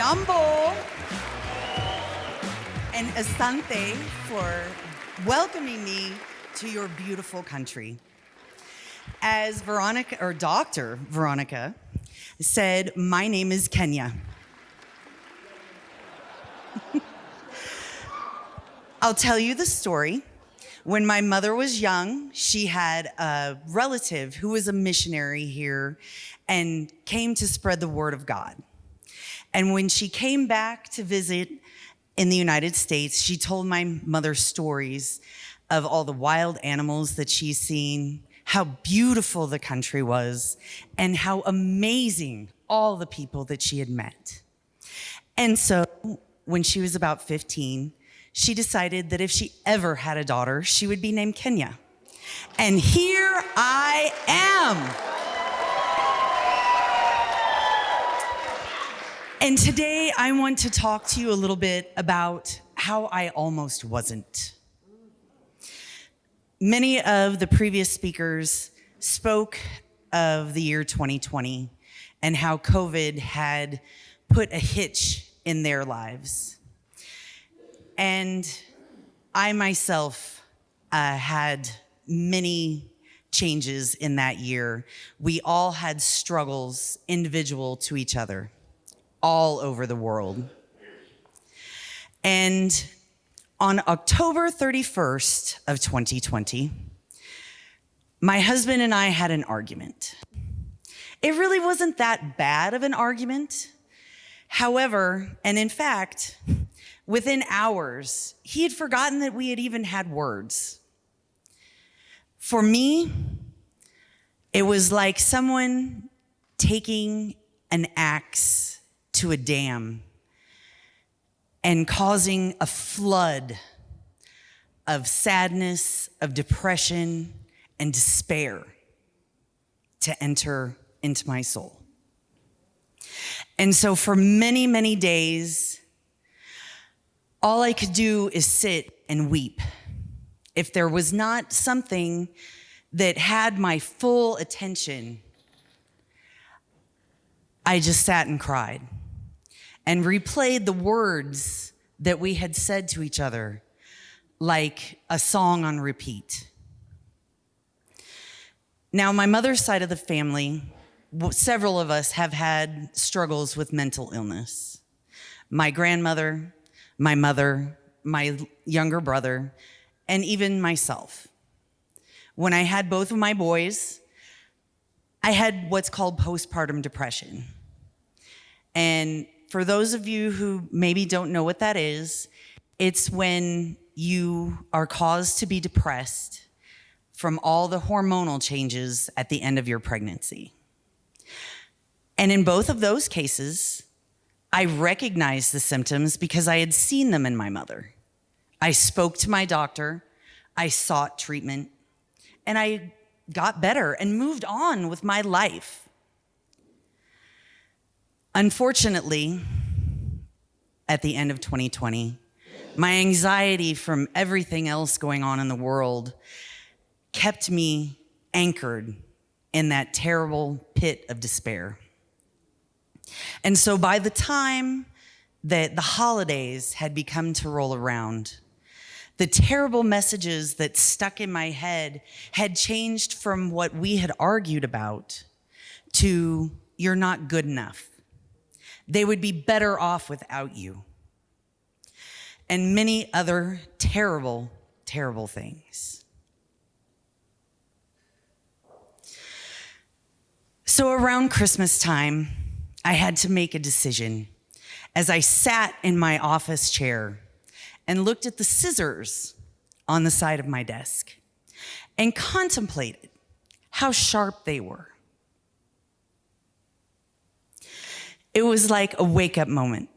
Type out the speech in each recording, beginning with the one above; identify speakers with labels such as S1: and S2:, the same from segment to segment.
S1: Jambo and Asante for welcoming me to your beautiful country. As Veronica, or Dr. Veronica, said, my name is Kenya. I'll tell you the story. When my mother was young, she had a relative who was a missionary here and came to spread the word of God. And when she came back to visit in the United States, she told my mother stories of all the wild animals that she's seen, how beautiful the country was, and how amazing all the people that she had met. And so when she was about 15, she decided that if she ever had a daughter, she would be named Kenya. And here I am. And today I want to talk to you a little bit about how I almost wasn't. Many of the previous speakers spoke of the year 2020 and how COVID had put a hitch in their lives. And I myself had many changes in that year. We all had struggles individual to each other, all over the world. And on October 31st of 2020, my husband and I had an argument. It really wasn't that bad of an argument. However, and in fact, within hours, he had forgotten that we had even had words. For me, it was like someone taking an axe to a dam and causing a flood of sadness, of depression, and despair to enter into my soul. And so for many, many days, all I could do is sit and weep. If there was not something that had my full attention, I just sat and cried and replayed the words that we had said to each other like a song on repeat. Now, my mother's side of the family, several of us have had struggles with mental illness. My grandmother, my mother, my younger brother, and even myself. When I had both of my boys, I had what's called postpartum depression. And for those of you who maybe don't know what that is, it's when you are caused to be depressed from all the hormonal changes at the end of your pregnancy. And in both of those cases, I recognized the symptoms because I had seen them in my mother. I spoke to my doctor, I sought treatment, and I got better and moved on with my life. Unfortunately, at the end of 2020, my anxiety from everything else going on in the world kept me anchored in that terrible pit of despair. And so by the time that the holidays had begun to roll around, the terrible messages that stuck in my head had changed from what we had argued about to, you're not good enough. They would be better off without you. And many other terrible, terrible things. So around Christmas time, I had to make a decision as I sat in my office chair and looked at the scissors on the side of my desk and contemplated how sharp they were. It was like a wake-up moment.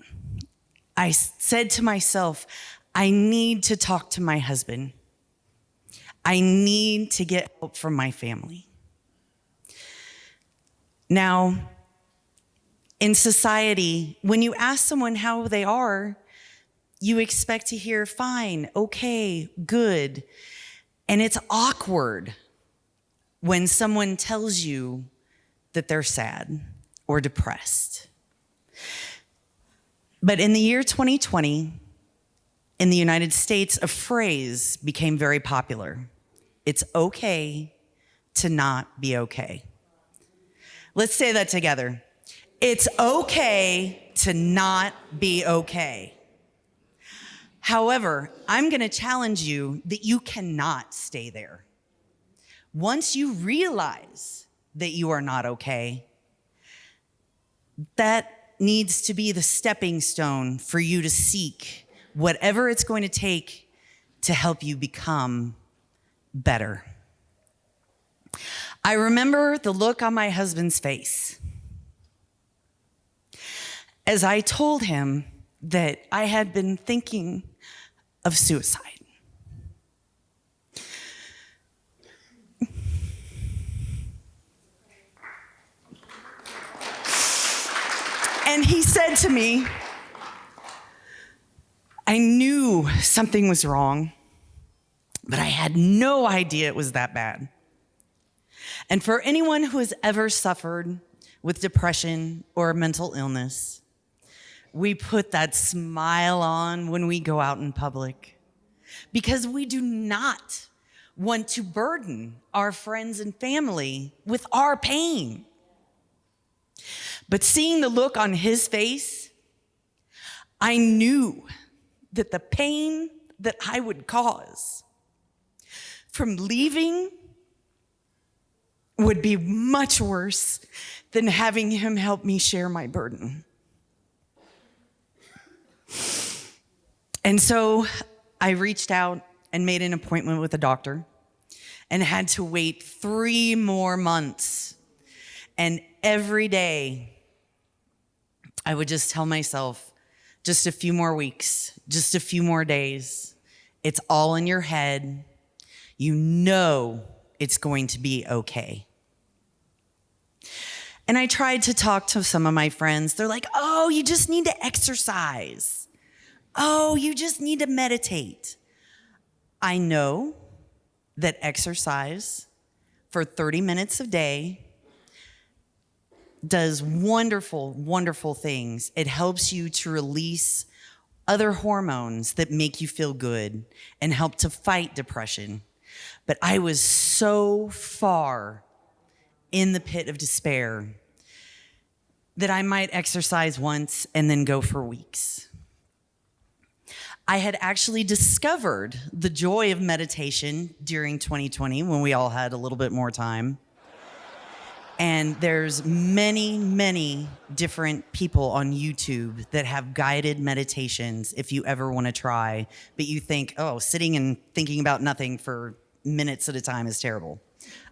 S1: I said to myself, I need to talk to my husband. I need to get help from my family. Now, in society, when you ask someone how they are, you expect to hear fine, okay, good. And it's awkward when someone tells you that they're sad or depressed. But in the year 2020, in the United States, a phrase became very popular. It's okay to not be okay. Let's say that together. It's okay to not be okay. However, I'm going to challenge you that you cannot stay there. Once you realize that you are not okay, that needs to be the stepping stone for you to seek whatever it's going to take to help you become better. I remember the look on my husband's face as I told him that I had been thinking of suicide. And he said to me, I knew something was wrong, but I had no idea it was that bad. And for anyone who has ever suffered with depression or mental illness, we put that smile on when we go out in public because we do not want to burden our friends and family with our pain. But seeing the look on his face, I knew that the pain that I would cause from leaving would be much worse than having him help me share my burden. And so I reached out and made an appointment with a doctor and had to wait 3 more months. And every day I would just tell myself, just a few more weeks, just a few more days. It's all in your head. You know it's going to be okay. And I tried to talk to some of my friends. They're like, oh, you just need to exercise. Oh, you just need to meditate. I know that exercise for 30 minutes a day does wonderful, wonderful things. It helps you to release other hormones that make you feel good and help to fight depression. But I was so far in the pit of despair that I might exercise once and then go for weeks. I had actually discovered the joy of meditation during 2020 when we all had a little bit more time. And there's many, many different people on YouTube that have guided meditations if you ever want to try, but you think, oh, sitting and thinking about nothing for minutes at a time is terrible.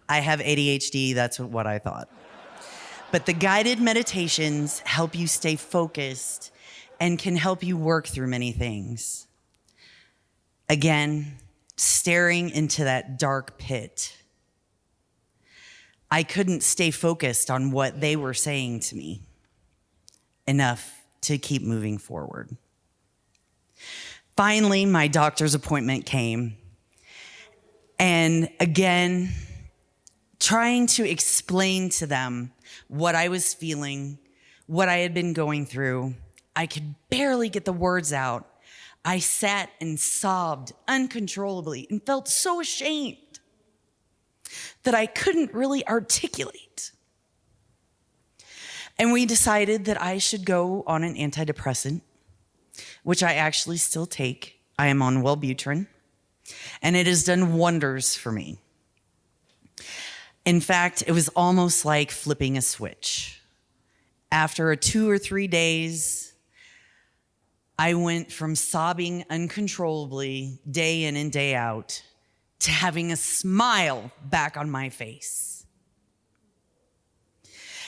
S1: I have ADHD, that's what I thought. But the guided meditations help you stay focused and can help you work through many things. Again, staring into that dark pit. I couldn't stay focused on what they were saying to me enough to keep moving forward. Finally, my doctor's appointment came. And again, trying to explain to them what I was feeling, what I had been going through, I could barely get the words out. I sat and sobbed uncontrollably and felt so ashamed that I couldn't really articulate. And we decided that I should go on an antidepressant, which I actually still take. I am on Wellbutrin, and it has done wonders for me. In fact, it was almost like flipping a switch. After 2 or 3 days, I went from sobbing uncontrollably day in and day out to having a smile back on my face.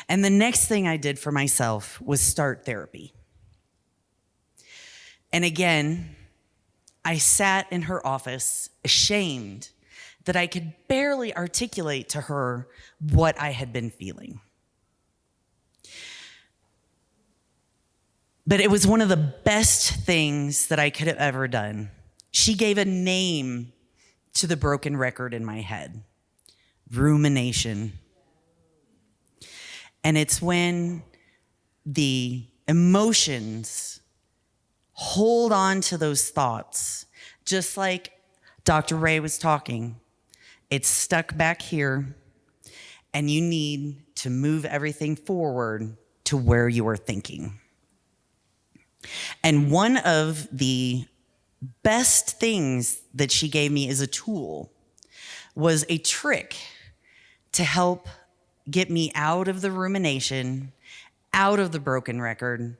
S1: And the next thing I did for myself was start therapy. And again, I sat in her office, ashamed that I could barely articulate to her what I had been feeling. But it was one of the best things that I could have ever done. She gave a name to the broken record in my head, rumination. And it's when the emotions hold on to those thoughts. Just like Dr. Ray was talking, it's stuck back here, and you need to move everything forward to where you are thinking. And one of the best things that she gave me as a tool was a trick to help get me out of the rumination, out of the broken record,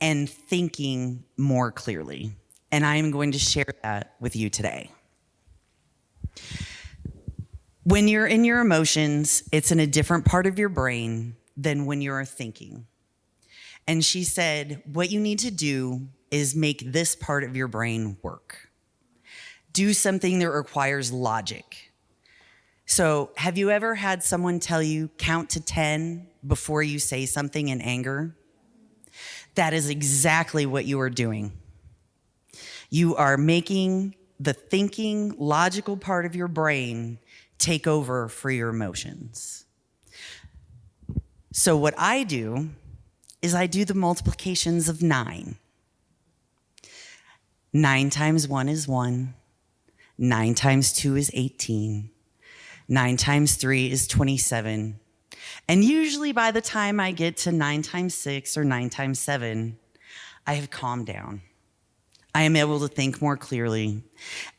S1: and thinking more clearly. And I am going to share that with you today. When you're in your emotions, it's in a different part of your brain than when you're thinking. And she said, what you need to do is make this part of your brain work. Do something that requires logic. So, have you ever had someone tell you count to 10 before you say something in anger? That is exactly what you are doing. You are making the thinking, logical part of your brain take over for your emotions. So what I do is I do the multiplications of 9. 9 times 1 is 1. 9 times 2 is 18. 9 times 3 is 27. And usually by the time I get to 9 times 6 or 9 times 7, I have calmed down. I am able to think more clearly,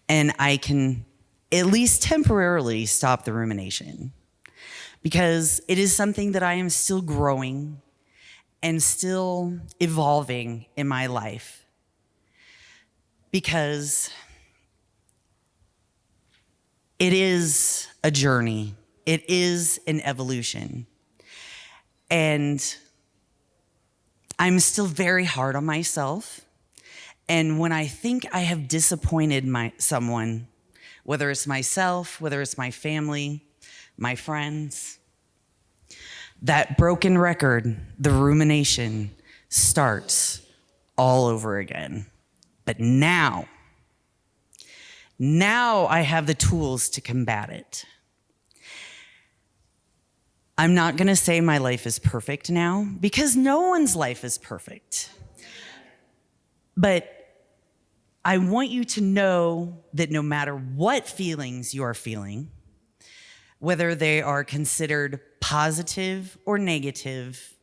S1: and I can at least temporarily stop the rumination, because it is something that I am still growing and still evolving in my life, because it is a journey. It is an evolution. And I'm still very hard on myself. And when I think I have disappointed someone, whether it's myself, whether it's my family, my friends, that broken record, the rumination, starts all over again. But now I have the tools to combat it. I'm not going to say my life is perfect now, because no one's life is perfect. But I want you to know that no matter what feelings you are feeling, whether they are considered positive or negative,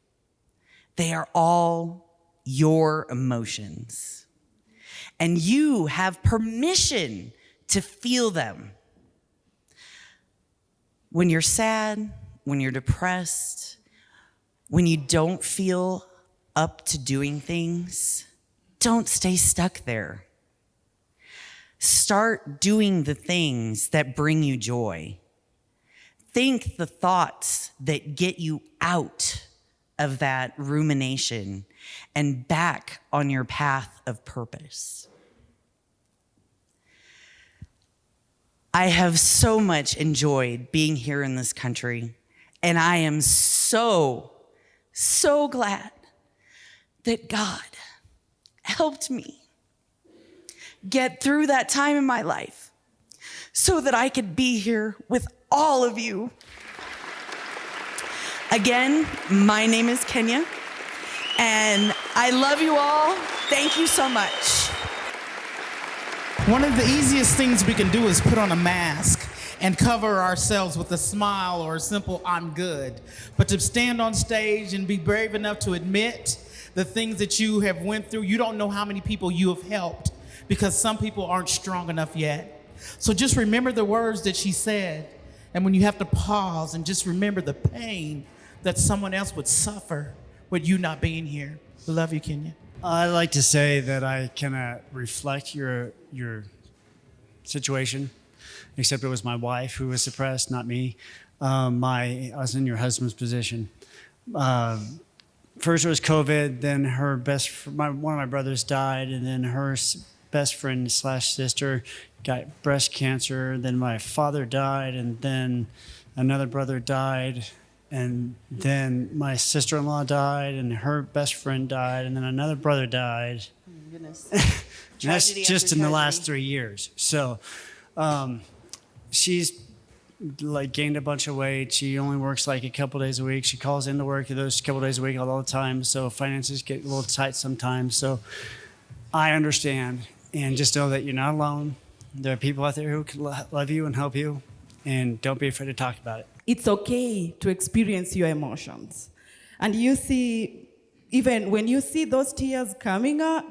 S1: they are all your emotions. And you have permission to feel them. When you're sad, when you're depressed, when you don't feel up to doing things, don't stay stuck there. Start doing the things that bring you joy. Think the thoughts that get you out of that rumination and back on your path of purpose. I have so much enjoyed being here in this country, and I am so glad that God helped me get through that time in my life so that I could be here with all of you. Again, my name is Kenya, and I love you all. Thank you so much.
S2: One of the easiest things we can do is put on a mask and cover ourselves with a smile or a simple "I'm good." But to stand on stage and be brave enough to admit the things that you have went through, you don't know how many people you have helped, because some people aren't strong enough yet. So just remember the words that she said. And when you have to pause and just remember the pain that someone else would suffer with you not being here. I love you, Kenya.
S3: I'd like to say that I cannot reflect your situation, except it was my wife who was suppressed, not me. I was in your husband's position. First it was COVID, then one of my brothers died, and then her best friend / sister got breast cancer. Then my father died, and then another brother died, and then my sister-in-law died, and her best friend died, and then another brother died.
S1: Oh my goodness.
S3: And that's just in the last 3 years. So she's like gained a bunch of weight. She only works like a couple days a week. She calls into work those couple days a week all the time. So finances get a little tight sometimes. So I understand. And just know that you're not alone. There are people out there who can love you and help you. And don't be afraid to talk about it.
S4: It's okay to experience your emotions. And you see, even when you see those tears coming up,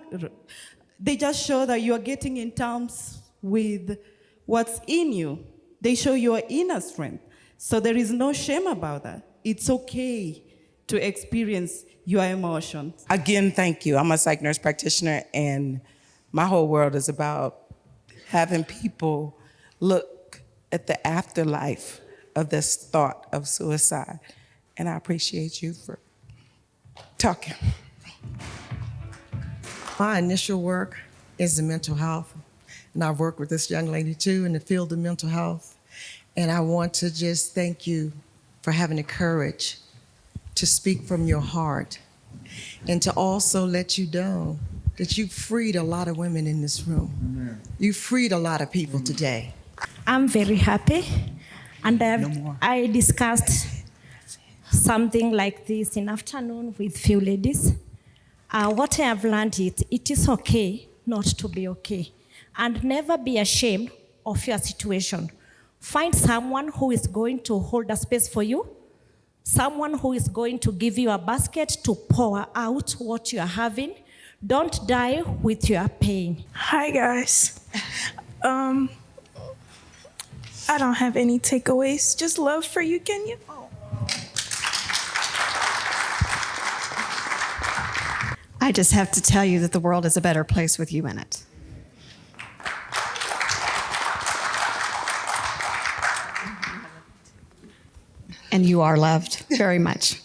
S4: they just show that you are getting in terms with what's in you. They show your inner strength. So there is no shame about that. It's okay to experience your emotions.
S5: Again, thank you. I'm a psych nurse practitioner, and my whole world is about having people look at the afterlife of this thought of suicide. And I appreciate you for talking.
S6: My initial work is in mental health, and I've worked with this young lady too in the field of mental health. And I want to just thank you for having the courage to speak from your heart, and to also let you know that you freed a lot of women in this room. Amen. You freed a lot of people today.
S7: I'm very happy, and I discussed something like this in afternoon with few ladies. What I have learned is it is okay not to be okay, and never be ashamed of your situation. Find someone who is going to hold a space for you, someone who is going to give you a basket to pour out what you are having. Don't die with your pain.
S8: Hi guys. I don't have any takeaways, just love for you, Kenya.
S9: I just have to tell you that the world is a better place with you in it. And you are loved very much.